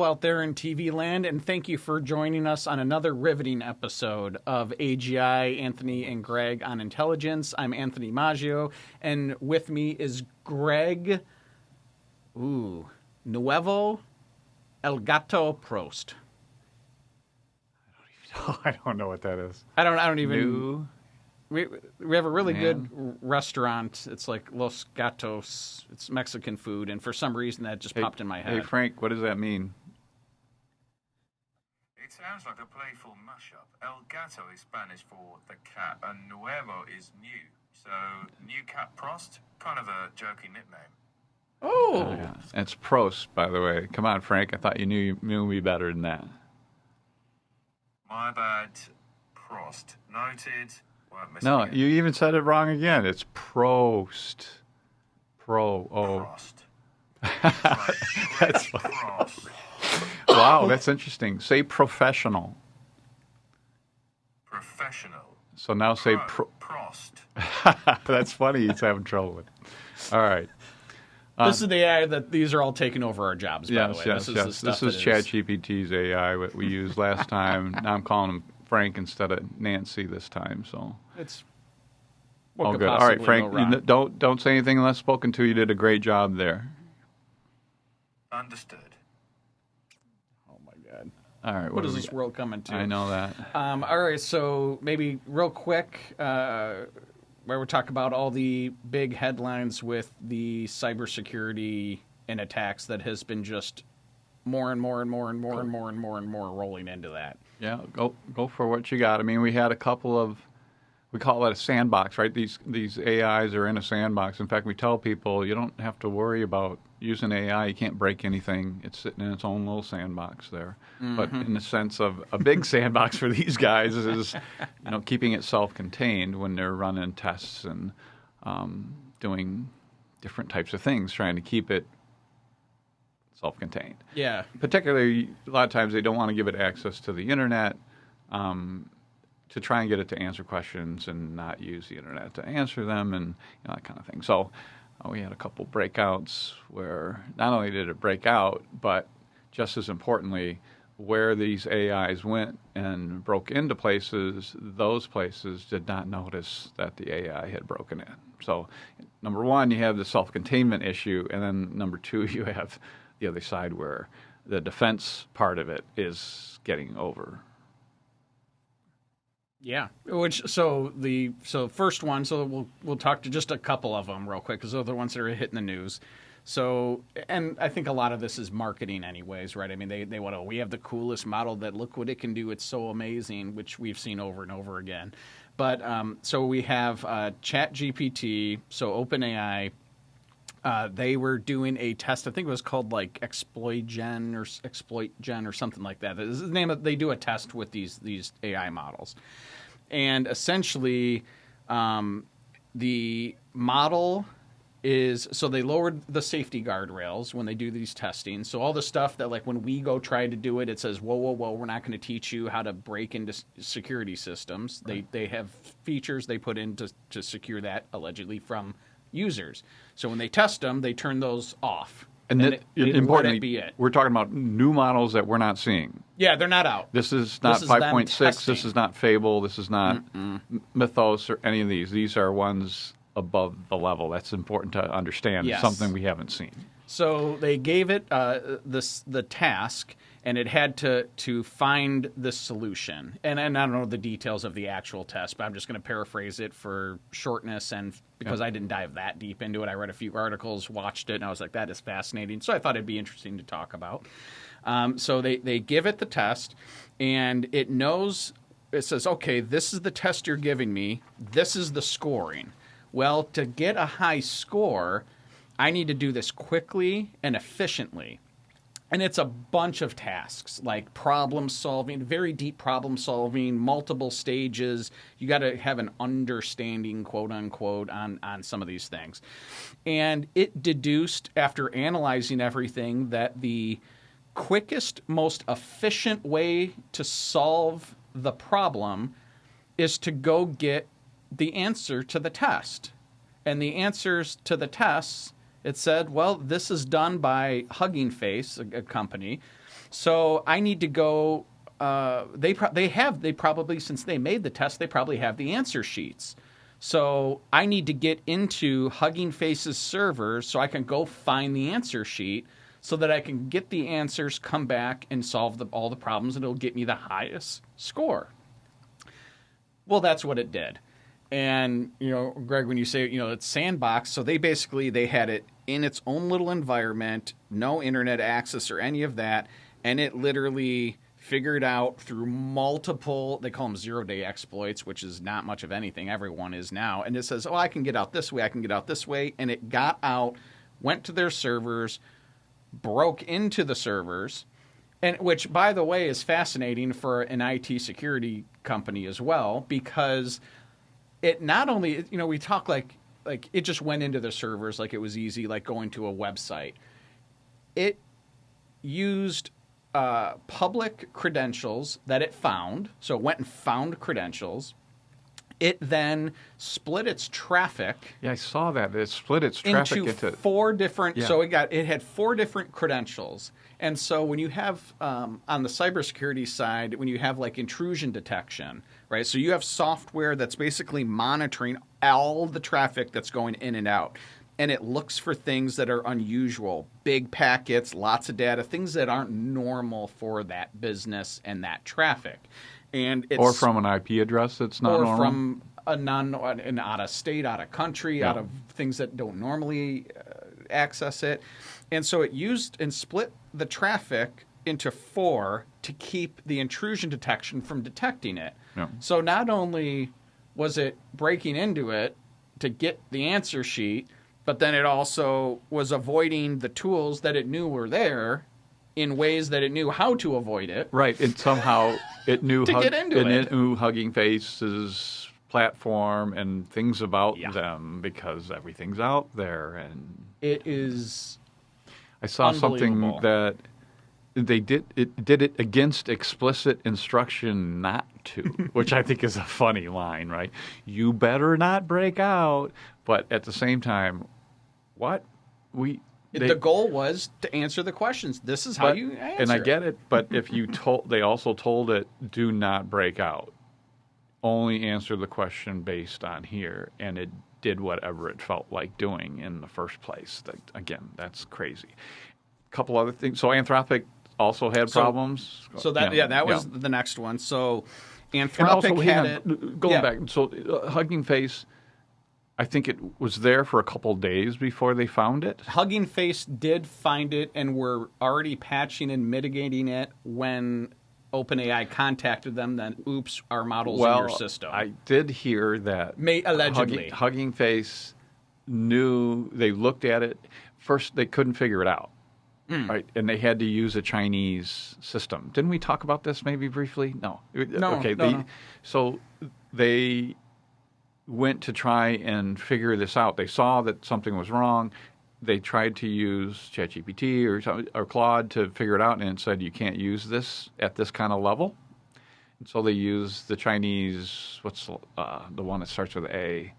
Hello out there in TV land, and thank you for joining us on another riveting episode of AGI, Anthony and Greg on Intelligence. I'm Anthony Maggio, and with me is Greg, Nuevo El Gato Prost. I don't know what that is. I don't even... New... We have a really good restaurant. It's like Los Gatos. It's Mexican food, and for some reason that just popped in my head. Hey, Frank, what does that mean? It sounds like a playful mashup. El Gato is Spanish for the cat, and Nuevo is new. So, New Cat Prost, kind of a joking nickname. Oh. Yeah. It's Prost, by the way. Come on, Frank. I thought you knew me better than that. My bad. Prost. Noted. No, you even said it wrong again. It's Prost. Prost. That's Prost. Wow, that's interesting. Say professional. Professional. So now say Prost. That's funny. He's having trouble with it. All right. This is the AI that these are all taking over our jobs, by the way. Yes. This is ChatGPT's AI that we used last time. Now I'm calling him Frank instead of Nancy this time. So it's all good. All right, Frank. Don't say anything unless spoken to. You did a great job there. Understood. Oh my God. All right. What is this world coming to? I know that. All right. So maybe real quick, where we talk about all the big headlines with the cybersecurity and attacks that has been just more and more rolling into that. Yeah, go for what you got. I mean, we had a couple of, we call it a sandbox, right? These AIs are in a sandbox. In fact, we tell people you don't have to worry about using AI. You can't break anything. It's sitting in its own little sandbox there. Mm-hmm. But in the sense of a big sandbox for these guys is, keeping it self-contained when they're running tests and doing different types of things, trying to keep it self-contained. Yeah. Particularly, a lot of times they don't want to give it access to the internet to try and get it to answer questions and not use the internet to answer them and that kind of thing. So we had a couple breakouts where not only did it break out, but just as importantly, where these AIs went and broke into places, those places did not notice that the AI had broken in. So number one, you have the self-containment issue, and then number two, you have the other side where the defense part of it is getting over. Yeah. So first one. So we'll talk to just a couple of them real quick because those are the ones that are hitting the news. So, and I think a lot of this is marketing anyways, right? I mean, they want to, we have the coolest model that look what it can do. It's so amazing, which we've seen over and over again. But so we have ChatGPT, so OpenAI. They were doing a test. I think it was called like Exploit Gen or something like that. This is the name of, they do a test with these AI models, and essentially, the model is, so they lowered the safety guardrails when they do these testing. So all the stuff that, like, when we go try to do it, it says, whoa, we're not going to teach you how to break into security systems. Right. They have features they put in to secure that allegedly from users. So when they test them, they turn those off. And importantly, we're talking about new models that we're not seeing. Yeah, they're not out. This is not 5.6. This is not Fable. This is not Mythos or any of these. These are ones above the level. That's important to understand. Yes. Something we haven't seen. So they gave it the task, and it had to find the solution. And I don't know the details of the actual test, but I'm just going to paraphrase it for shortness and because I didn't dive that deep into it. I read a few articles, watched it, and I was like, that is fascinating. So I thought it'd be interesting to talk about. So they give it the test, and it knows, it says, okay, this is the test you're giving me. This is the scoring. Well, to get a high score, I need to do this quickly and efficiently. And it's a bunch of tasks, like problem solving, very deep problem solving, multiple stages. You got to have an understanding, quote unquote, on some of these things. And it deduced, after analyzing everything, that the quickest, most efficient way to solve the problem is to go get the answer to the test. And the answers to the tests, it said, well, this is done by Hugging Face, a company, So I need to go. They probably, since they made the test, they probably have the answer sheets. So I need to get into Hugging Face's servers so I can go find the answer sheet so that I can get the answers, come back, and solve all the problems, and it'll get me the highest score. Well, that's what it did. And, Greg, when you say, it's sandbox, so they had it in its own little environment, no internet access or any of that, and it literally figured out through multiple, they call them zero-day exploits, which is not much of anything. Everyone is now. And it says, I can get out this way, I can get out this way. And it got out, went to their servers, broke into the servers, and which, by the way, is fascinating for an IT security company as well, because it not only, we talk like it just went into the servers like it was easy, like going to a website. It used public credentials that it found. So it went and found credentials. It then split its traffic. Yeah, I saw that. It split its traffic into 4 different. Yeah. So it had 4 different credentials. And so when you have on the cybersecurity side, when you have like intrusion detection, right? So you have software that's basically monitoring all the traffic that's going in and out. And it looks for things that are unusual, big packets, lots of data, things that aren't normal for that business and that traffic. And or from an IP address that's not normal. Or from an out of state, out of country, out of things that don't normally access it. And so it used and split the traffic into 4 to keep the intrusion detection from detecting it. Yeah. So not only was it breaking into it to get the answer sheet, but then it also was avoiding the tools that it knew were there in ways that it knew how to avoid it. Right. And somehow it knew it knew Hugging Face's platform and things about them because everything's out there. And it is I saw something that they did it against explicit instruction not to, which I think is a funny line, right? You better not break out. But at the same time, the goal was to answer the questions. This is how you answer. And I get it, but if they also told it, do not break out. Only answer the question based on here, and it did whatever it felt like doing in the first place. Again, that's crazy. A couple other things. So Anthropic also had problems. So that was the next one. So Anthropic had it. Going back, so Hugging Face, I think it was there for a couple days before they found it. Hugging Face did find it and were already patching and mitigating it when OpenAI contacted them. Then, oops, our model's in your system. I did hear that. Allegedly. Hugging Face knew, they looked at it. First, they couldn't figure it out. Right, and they had to use a Chinese system. Didn't we talk about this maybe briefly? No. Okay. No. So they went to try and figure this out. They saw that something was wrong. They tried to use ChatGPT or Claude to figure it out, and it said you can't use this at this kind of level. And so they used the Chinese. What's the one that starts with A?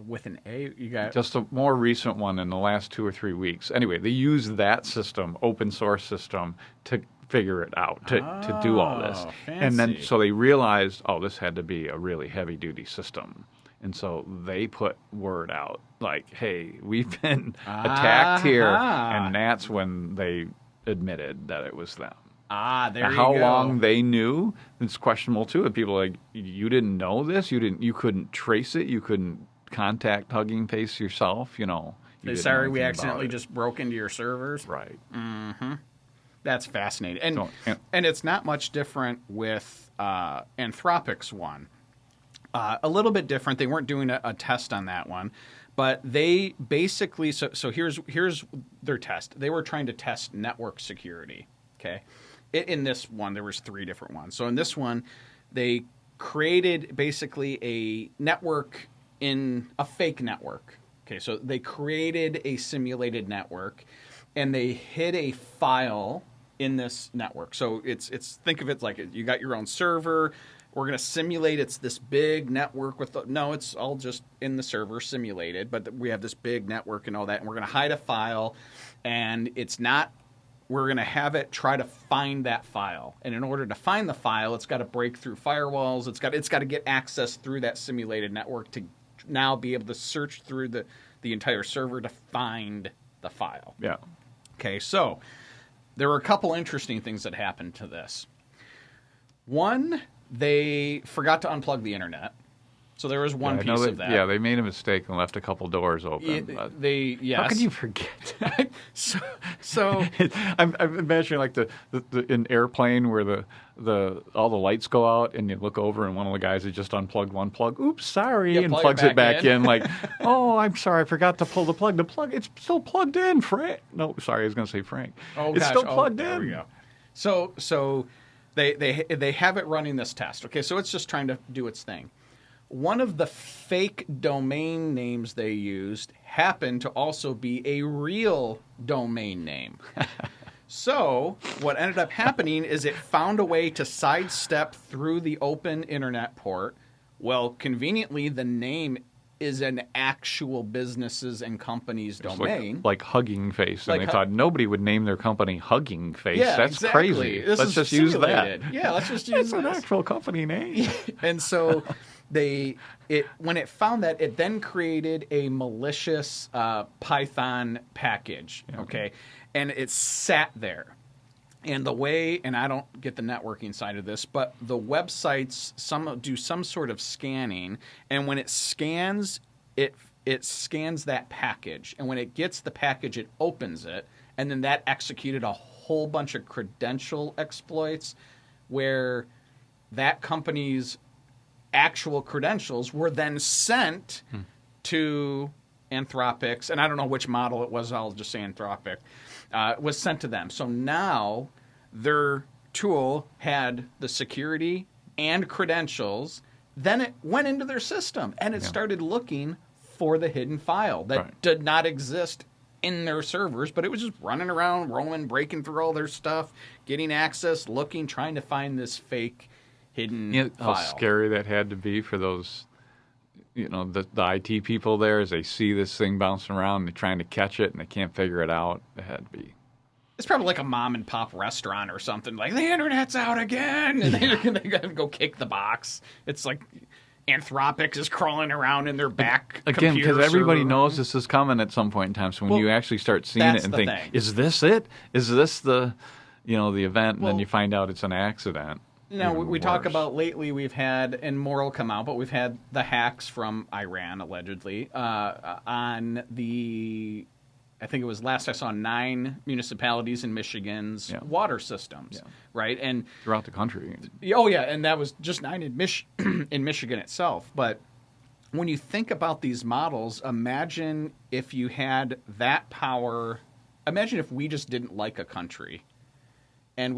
With an A, you got just a more recent one in the last 2 or 3 weeks. Anyway, they used that system, open source system, to figure it out, to do all this. Fancy. And then so they realized, this had to be a really heavy duty system. And so they put word out like, hey, we've been attacked here. And that's when they admitted that it was them. There you go. How long they knew, it's questionable too. And people are like, you didn't know this? You couldn't trace it? You couldn't contact Hugging Face yourself? Sorry, we accidentally just broke into your servers? Right. Mm-hmm. That's fascinating. And it's not much different with Anthropic's one. A little bit different. They weren't doing a test on that one. But they basically, so here's their test. They were trying to test network security. Okay. In this one, there was 3 different ones. So in this one, they created basically a network in a fake network. Okay, so they created a simulated network, and they hid a file in this network. So it's think of it like you got your own server. We're going to simulate it's this big network it's all just in the server simulated, but we have this big network and all that, and we're going to hide a file, and it's not we're going to have it try to find that file. And in order to find the file, it's got to break through firewalls. It's got to get access through that simulated network to now be able to search through the entire server to find the file. Yeah. Okay, so there were a couple interesting things that happened to this. One, they forgot to unplug the internet. So there was one piece of that. Yeah, they made a mistake and left a couple doors open. Yes. How can you forget? so I'm imagining like the an airplane where all the lights go out and you look over and one of the guys has just unplugged one plug. Oops, sorry, and plugs it back in. Like, oh, I'm sorry, I forgot to pull the plug. The plug, it's still plugged in, Frank. No, sorry, I was going to say Frank. Oh, it's still plugged in. There we go. So they have it running this test. Okay, so it's just trying to do its thing. One of the fake domain names they used happened to also be a real domain name. So what ended up happening is it found a way to sidestep through the open internet port. Well, conveniently, the name is an actual business's and company's domain. Like Hugging Face. And Like they thought nobody would name their company Hugging Face. Yeah, That's exactly. crazy. This Let's is just use simulated. that. Yeah, let's just use That's an this. actual company name. And so when it found that, it then created a malicious Python package, okay? And it sat there. And the way, and I don't get the networking side of this, but the websites do some sort of scanning, and when it scans, it scans that package. And when it gets the package, it opens it, and then that executed a whole bunch of credential exploits where that company's actual credentials were then sent to Anthropic's, and I don't know which model it was, I'll just say Anthropic, was sent to them. So now their tool had the security and credentials, then it went into their system, and it started looking for the hidden file that did not exist in their servers, but it was just running around, roaming, breaking through all their stuff, getting access, looking, trying to find this fake hidden file. How scary that had to be for those, the IT people there as they see this thing bouncing around and they're trying to catch it and they can't figure it out. It had to be. It's probably like a mom and pop restaurant or something. Like, the internet's out again, and they gotta go kick the box. It's like Anthropic is crawling around in their back again because server. everybody knows this is coming at some point in time. So when you actually start seeing it and think, is this it? Is this the event? And then you find out it's an accident. Now, we talk about lately we've had, and more will come out, but we've had the hacks from Iran, allegedly, on the, I think it was last I saw, 9 municipalities in Michigan's water systems, right? And throughout the country. Oh, yeah, and that was just 9 in Michigan itself. But when you think about these models, imagine if you had that power. Imagine if we just didn't like a country. And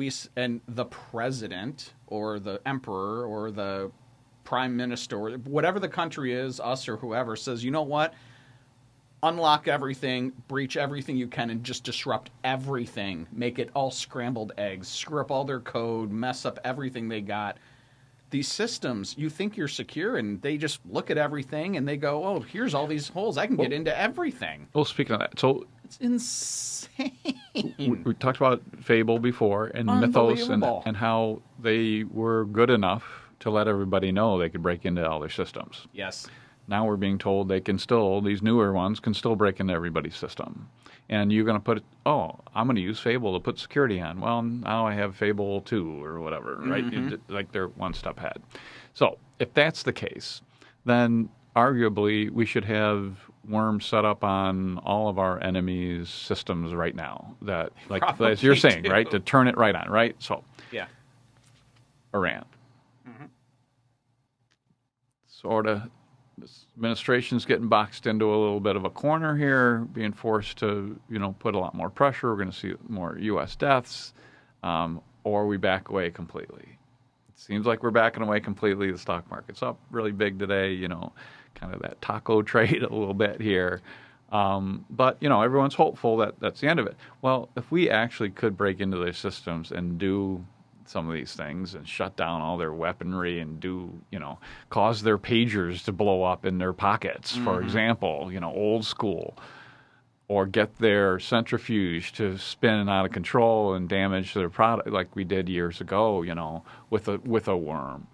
the president or the emperor or the prime minister or whatever the country is, us or whoever, says, you know what? Unlock everything, breach everything you can, and just disrupt everything. Make it all scrambled eggs. Screw up all their code. Mess up everything they got. These systems, you think you're secure, and they just look at everything and they go, oh, here's all these holes. I can get into everything. Well, speaking of that, so it's insane. We talked about Fable before and Mythos and how they were good enough to let everybody know they could break into all their systems. Yes. Now we're being told these newer ones can still break into everybody's system. And you're going to I'm going to use Fable to put security on. Well, now I have Fable 2 or whatever, right? Like they're one step ahead. So if that's the case, then arguably we should have worms set up on all of our enemies' systems right now. That, like as you're saying, right, to turn it right on, right? So Iran. Sort of. This administration's getting boxed into a little bit of a corner here, being forced to, put a lot more pressure. We're going to see more U.S. deaths, or we back away completely. It seems like we're backing away completely. The stock market's up really big today, kind of that taco trade a little bit here. But, everyone's hopeful that that's the end of it. Well, if we actually could break into their systems and do some of these things and shut down all their weaponry and cause their pagers to blow up in their pockets, for example, old school. or get their centrifuge to spin out of control and damage their product, like we did years ago, with a worm.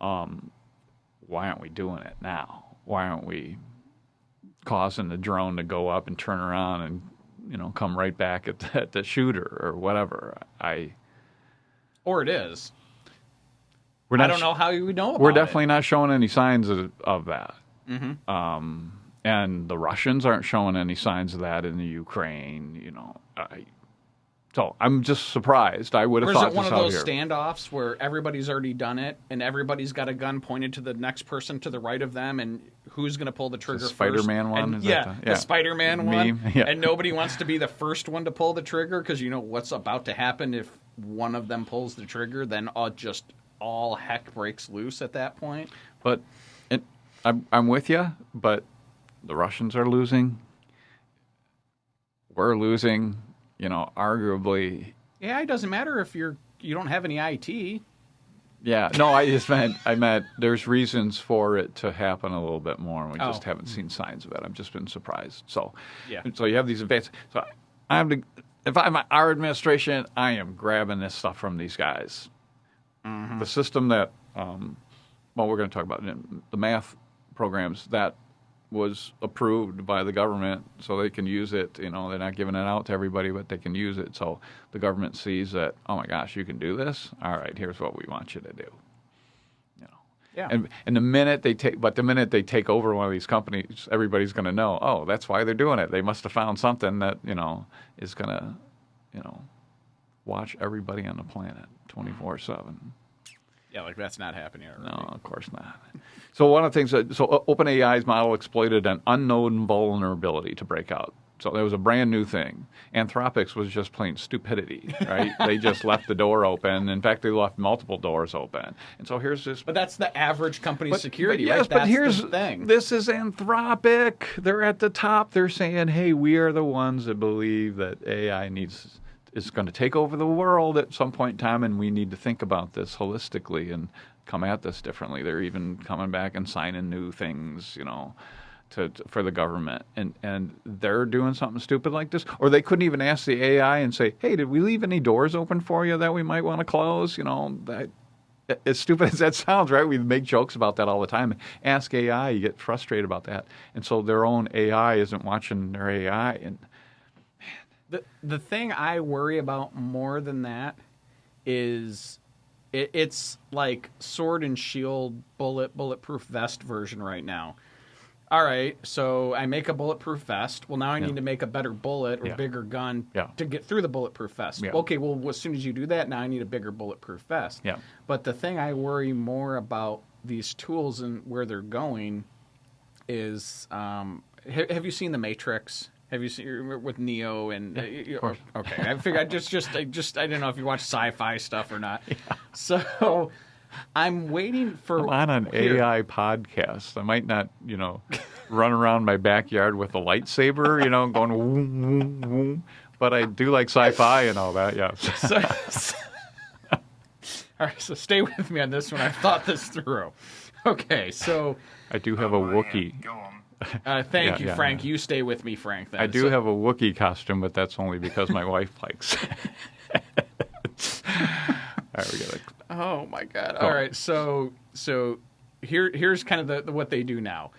Why aren't we doing it now? Why aren't we causing the drone to go up and turn around and come right back at the shooter or whatever? Or it is. I don't know how you would know about it. We're definitely not showing any signs of that. Mm-hmm. And the Russians aren't showing any signs of that in the Ukraine. So I'm just surprised. I would have thought this out here. Or is it one of those here. standoffs where everybody's already done it and everybody's got a gun pointed to the next person to the right of them, and who's going to pull the trigger first? Spider-Man one? And, the Spider-Man one. Yeah. And nobody wants to be the first one to pull the trigger because you know what's about to happen if one of them pulls the trigger. Then all heck breaks loose at that point. But I'm with you, but the Russians are losing. We're losing. Arguably. Yeah, it doesn't matter if you don't have any IT. Yeah, no, I meant there's reasons for it to happen a little bit more, and we just haven't seen signs of it. I've just been surprised. So, So you have these advances. So if I'm our administration, I am grabbing this stuff from these guys. Mm-hmm. The system that, we're going to talk about the math programs that was approved by the government so they can use it. They're not giving it out to everybody, but they can use it. So the government sees that, oh my gosh, you can do this? All right, here's what we want you to do. Yeah. And the minute they take over one of these companies, everybody's going to know, oh, that's why they're doing it. They must have found something that, is going to, watch everybody on the planet 24/7. Yeah, like that's not happening already. No, of course not. So one of the things OpenAI's model exploited an unknown vulnerability to break out. So that was a brand new thing. Anthropic's was just plain stupidity, right? They just left the door open. In fact, they left multiple doors open. And so here's this. But that's the average company's security, yes, right? But here's the thing. This is Anthropic. They're at the top. They're saying, hey, we are the ones that believe that AI is going to take over the world at some point in time, and we need to think about this holistically and come at this differently. They're even coming back and signing new things, for the government, and they're doing something stupid like this. Or they couldn't even ask the AI and say, hey, did we leave any doors open for you that we might want to close? As stupid as that sounds, right? We make jokes about that all the time. Ask AI, you get frustrated about that. And so their own AI isn't watching their AI, and The thing I worry about more than that is it's like sword and shield bulletproof vest version right now. All right, so I make a bulletproof vest. Well, now I need to make a better bullet or bigger gun to get through the bulletproof vest. Yeah. Okay, well, as soon as you do that, now I need a bigger bulletproof vest. Yeah. But the thing I worry more about these tools and where they're going is, have you seen The Matrix? Have you seen with Neo and okay? I figured I didn't know if you watch sci-fi stuff or not. Yeah. So I'm waiting for. I'm on an AI podcast. I might not, run around my backyard with a lightsaber, going woom, woom, woom. But I do like sci-fi and all that. Yes. All right. So stay with me on this one. I've thought this through. Okay. So I do have a Wookiee. Go on. Thank you, Frank. You stay with me, Frank. Then. I do have a Wookiee costume, but that's only because my wife likes it. All right, we got it. Oh my God! All right, so here's kind of the what they do now.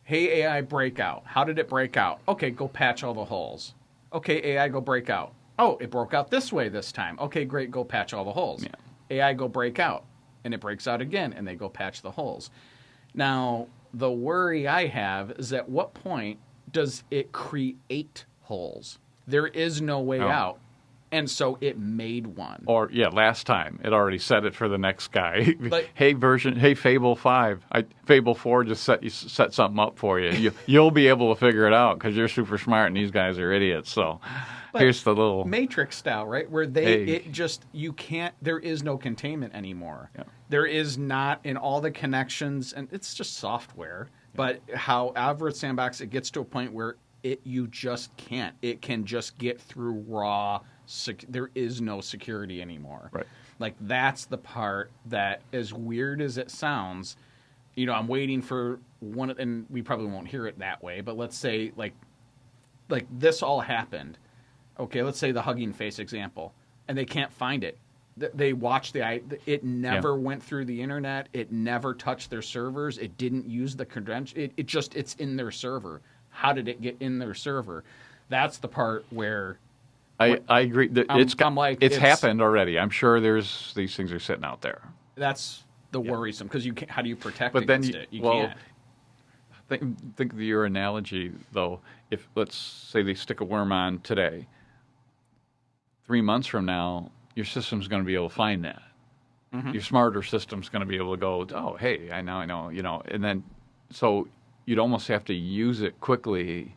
Hey, AI, break out. How did it break out? Okay, go patch all the holes. Okay, AI, go break out. Oh, it broke out this way this time. Okay, great, go patch all the holes. Yeah. AI, go break out, and it breaks out again, and they go patch the holes. Now, the worry I have is at what point does it create holes? There is no way out. And so it made one. Or, last time. It already set it for the next guy. Hey, Fable 5. Fable 4 just set something up for you. You'll be able to figure it out because you're super smart and these guys are idiots. So here's the little... Matrix style, right? Where you can't... There is no containment anymore. Yeah. There is not in all the connections, and it's just software. Yeah. But however it's sandbox, it gets to a point where you just can't. It can just get through raw... there is no security anymore. Right. Like, that's the part that, as weird as it sounds, I'm waiting for one, and we probably won't hear it that way, but let's say, like, like this all happened. Okay, let's say the Hugging Face example, and they can't find it. They watched it never went through the internet. It never touched their servers. It didn't use the credential. It's in their server. How did it get in their server? That's the part where I agree. It's happened already. I'm sure these things are sitting out there. That's the worrisome, because how do you protect but against then it? You can't. Think of your analogy, though. If, let's say, they stick a worm on today, 3 months from now, your system's going to be able to find that. Mm-hmm. Your smarter system's going to be able to go, oh, hey, I know, and then so you'd almost have to use it quickly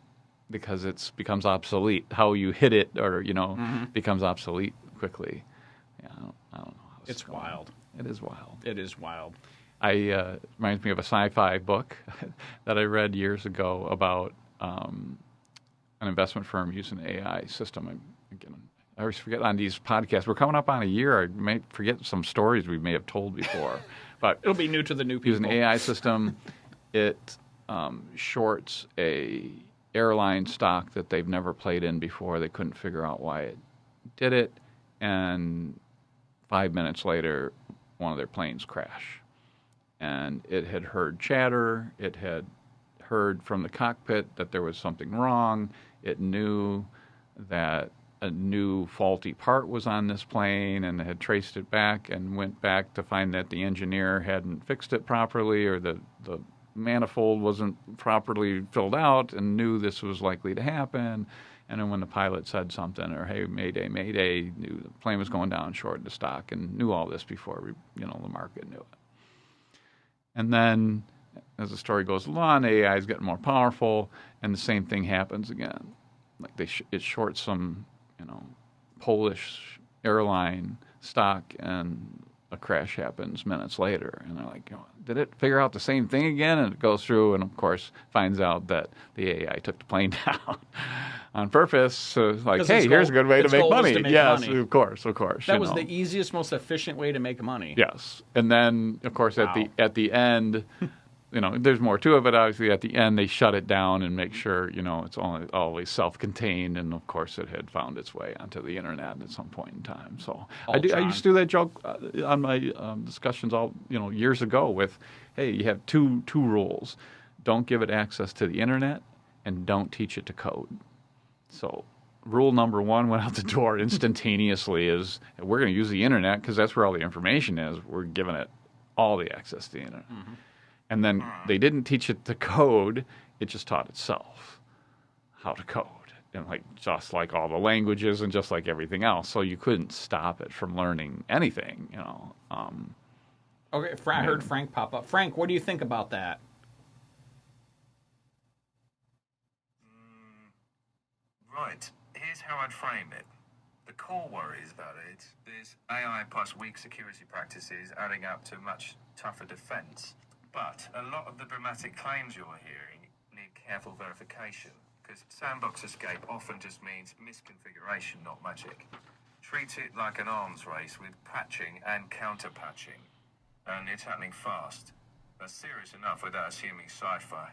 because it becomes obsolete. How you hit it, or becomes obsolete quickly. Yeah, I don't know. It's wild. It is wild. It is wild. Reminds me of a sci-fi book that I read years ago about an investment firm using an AI system. I always forget on these podcasts. We're coming up on a year. I may forget some stories we may have told before, but it'll be new to the new people. Use an AI system. It shorts a airline stock that they've never played in before. They couldn't figure out why it did it, and 5 minutes later, one of their planes crashed. And it had heard chatter. It had heard from the cockpit that there was something wrong. It knew that a new faulty part was on this plane, and had traced it back and went back to find that the engineer hadn't fixed it properly, or the manifold wasn't properly filled out, and knew this was likely to happen. And then when the pilot said something, or hey, mayday, mayday, knew the plane was going down short of the stock, and knew all this before the market knew it. And then, as the story goes along, AI is getting more powerful, and the same thing happens again. Like it shorts some, Polish airline stock, and a crash happens minutes later. And they're like, did it figure out the same thing again? And it goes through, and of course finds out that the AI took the plane down on purpose. So it's like, hey, here's a good way to make money. Yes, money. Of course. That was the easiest, most efficient way to make money. Yes, and then of course at the end, there's more to it, but obviously at the end they shut it down and make sure it's always self-contained, and of course it had found its way onto the internet at some point in time. So I used to do that joke on my discussions years ago with, hey, you have two rules: don't give it access to the internet, and don't teach it to code. So rule number one went out the door instantaneously: is we're going to use the internet because that's where all the information is. We're giving it all the access to the internet. Mm-hmm. And then they didn't teach it to code; it just taught itself how to code, and just like all the languages, and just like everything else. So you couldn't stop it from learning anything, Okay, I heard Frank pop up. Frank, what do you think about that? Right. Here's how I'd frame it. The core worries about it is AI plus weak security practices adding up to much tougher defense. But a lot of the dramatic claims you're hearing need careful verification, because sandbox escape often just means misconfiguration, not magic. Treat it like an arms race with patching and counter-patching. And it's happening fast. That's serious enough without assuming sci-fi.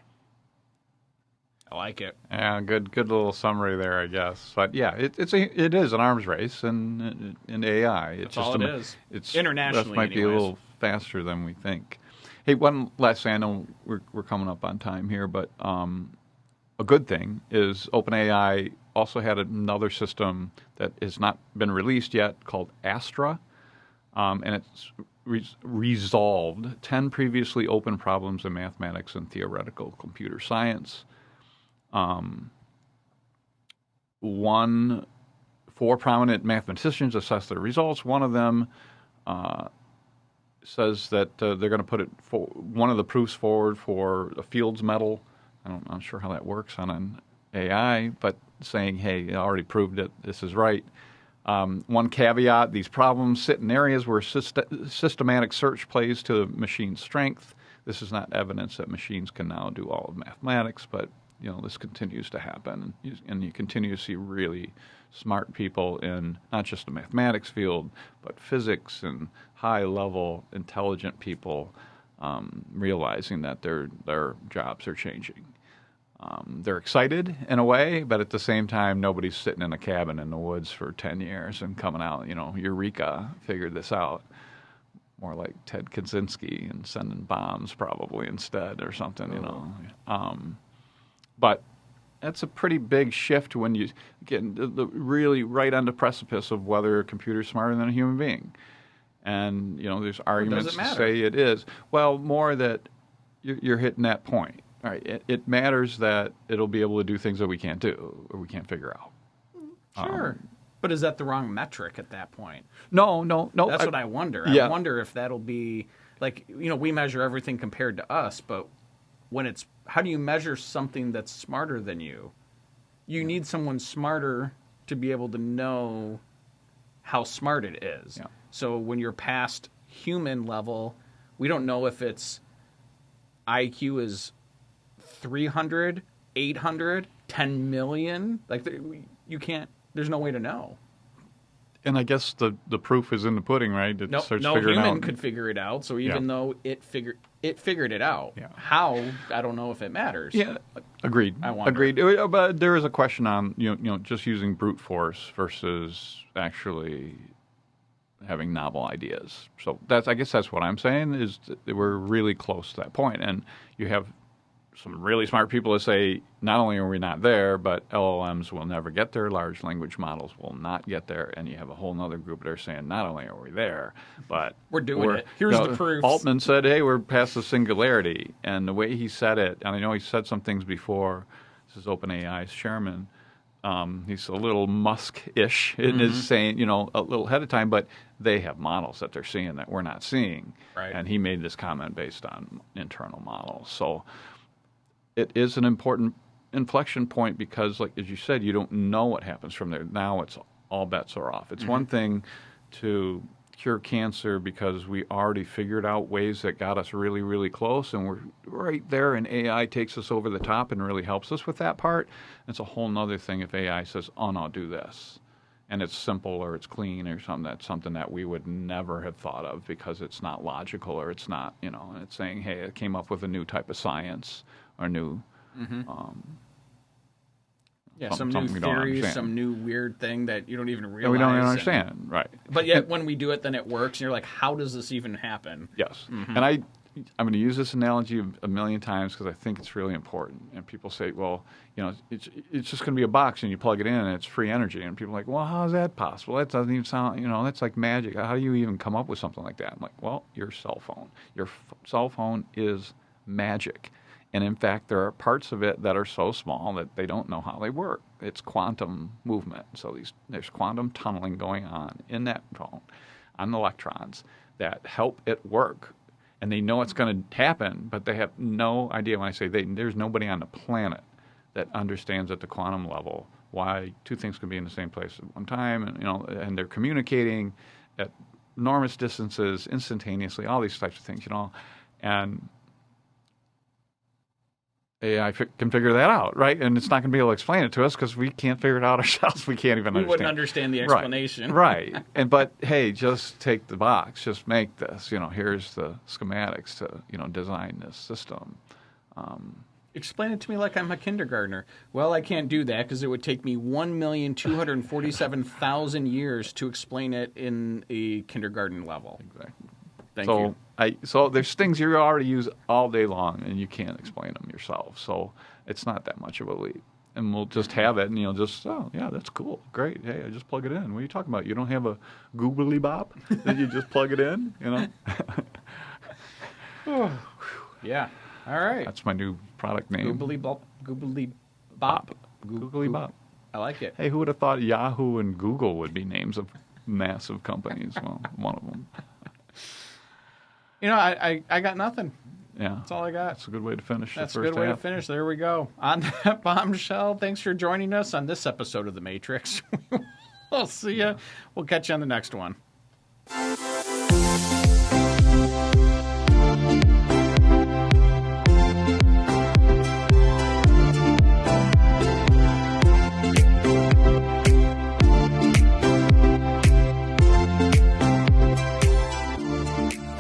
I like it. Yeah, good little summary there, I guess. But yeah, it is an arms race, and in AI, that's all it is. It's internationally, that might be a little faster than we think. Hey, one last thing. I know we're coming up on time here, but a good thing is OpenAI also had another system that has not been released yet called Astra, and it's resolved 10 previously open problems in mathematics and theoretical computer science. 4 prominent mathematicians assessed their results. One of them says that they're going to put one of the proofs forward for a Fields Medal. I'm not sure how that works on an AI, but saying, hey, I already proved it. This is right. One caveat: these problems sit in areas where systematic search plays to the machine's strength. This is not evidence that machines can now do all of mathematics, but this continues to happen, and you continue to see really smart people in not just the mathematics field, but physics and high-level intelligent people realizing that their jobs are changing. They're excited in a way, but at the same time, nobody's sitting in a cabin in the woods for 10 years and coming out, Eureka, figured this out. More like Ted Kaczynski and sending bombs probably instead or something, But that's a pretty big shift when you get really right on the precipice of whether a computer's smarter than a human being. And, there's arguments to say it is. Well, more that you're hitting that point. All right, it matters that it'll be able to do things that we can't do or we can't figure out. Sure. But is that the wrong metric at that point? No. That's what I wonder. Yeah. I wonder if that'll be like, we measure everything compared to us, but how do you measure something that's smarter than you? You need someone smarter to be able to know how smart it is. Yeah. So when you're past human level, we don't know if its IQ is 300, 800, 10 million. Like, you can't, there's no way to know. And I guess the proof is in the pudding, right? No human could figure it out. So even though it figured it out, how, I don't know if it matters. Yeah, agreed. I wonder. Agreed. But there is a question on just using brute force versus actually having novel ideas. So I guess that's what I'm saying is that we're really close to that point. And you have some really smart people that say not only are we not there, but LLMs will never get there, large language models will not get there, and you have a whole other group that are saying not only are we there, but we're doing it. Here's the proof. Altman said, hey, we're past the singularity, and the way he said it, and I know he said some things before, this is OpenAI's chairman, he's a little Musk-ish in his saying, a little ahead of time, but they have models that they're seeing that we're not seeing. Right. And he made this comment based on internal models. So it is an important inflection point because, like as you said, you don't know what happens from there. Now it's all bets are off. It's one thing to cure cancer because we already figured out ways that got us really, really close, and we're right there, and AI takes us over the top and really helps us with that part. It's a whole nother thing if AI says, oh, no, do this. And it's simple or it's clean or something. That's something that we would never have thought of because it's not logical or it's not, and it's saying, hey, it came up with a new type of science or new some new theory, some new weird thing that you don't even realize. We don't even understand, right. But yet when we do it, then it works, and you're like, how does this even happen? Yes. And I'm going to use this analogy a million times because I think it's really important. And people say, well, it's just going to be a box and you plug it in and it's free energy. And people are like, well, how is that possible? That doesn't even sound, that's like magic. How do you even come up with something like that? I'm like, well, your cell phone. Your cell phone is magic. And in fact, there are parts of it that are so small that they don't know how they work. It's quantum movement. So there's quantum tunneling going on in that phone on electrons that help it work. And they know it's going to happen, but they have no idea. When I say there's nobody on the planet that understands at the quantum level why two things can be in the same place at one time, and and they're communicating at enormous distances instantaneously. All these types of things, and AI can figure that out, right? And it's not going to be able to explain it to us because we can't figure it out ourselves. We can't even understand. We wouldn't understand the explanation. Right. But hey, just take the box. Just make this. Here's the schematics to, design this system. Explain it to me like I'm a kindergartner. Well, I can't do that because it would take me 1,247,000 years to explain it in a kindergarten level. Exactly. Thank you. So there's things you already use all day long, and you can't explain them yourself. So it's not that much of a leap. And we'll just have it, and oh, yeah, that's cool. Great. Hey, I just plug it in. What are you talking about? You don't have a googly bop that you just plug it in, Yeah. All right. That's my new product name. Googly bop. Googly bop. Googly bop. I like it. Hey, who would have thought Yahoo and Google would be names of massive companies? Well, one of them. I got nothing. Yeah. That's all I got. That's a good way to finish. That's a good way to finish. There we go. On that bombshell, thanks for joining us on this episode of The Matrix. We'll see you. We'll catch you on the next one.